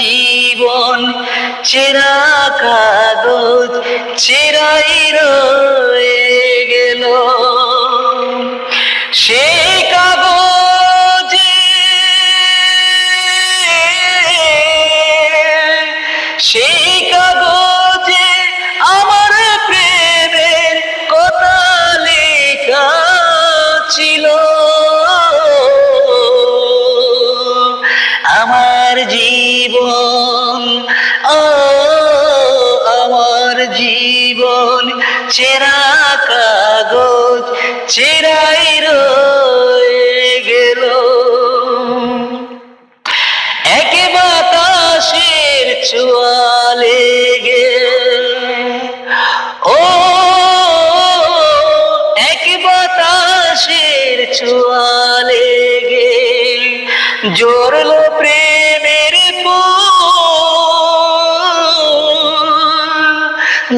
জীবন চেরা কাগজ চেরাই রয়ে গেল। সেই কাগজে সেই কাগজে আমার প্রেমের কথা লেখা ছিল। আমার জীবন আমার জীবন চেরা কাগজ চেরাই রয়ে গেল। এক বাতাসের ছোঁয়া লেগে ও এক বাতাসের ছোঁয়া লেগে জড়লো প্রেমের ফুল,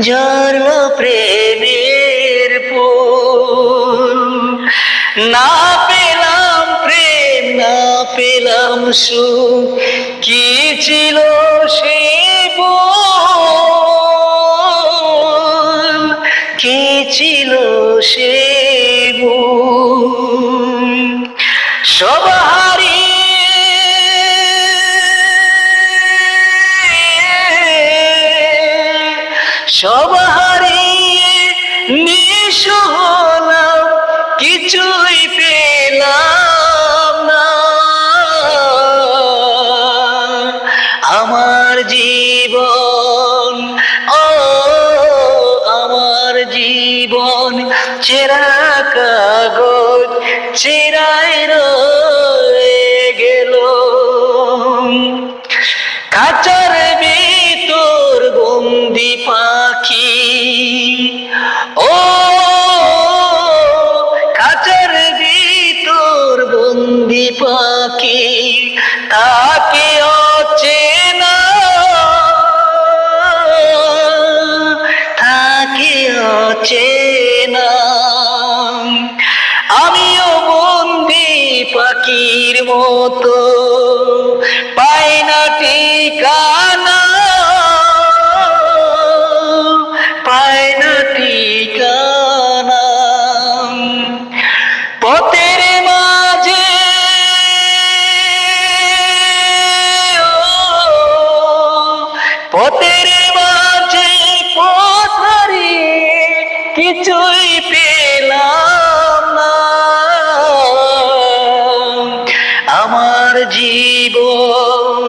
জড়লো প্রেমের ফুল। না পেলাম প্রেম না পেলাম সুখ, কি ছিল সেই ভুল, কি ছিল সেই ভুল। সব সব হারিয়ে নিঃস্ব হলাম, কিছুই পেলাম না। আমার জীবন আমার জীবন চেরা কাগজ চেরাই রয়ে গেল। খাঁচার ভিতর বন্দি পাখি ও খাঁচার ভিতর বন্দি পাখি, তাকে অচেনা তাকে অচেনা। আমিও বন্দি পাখির মতো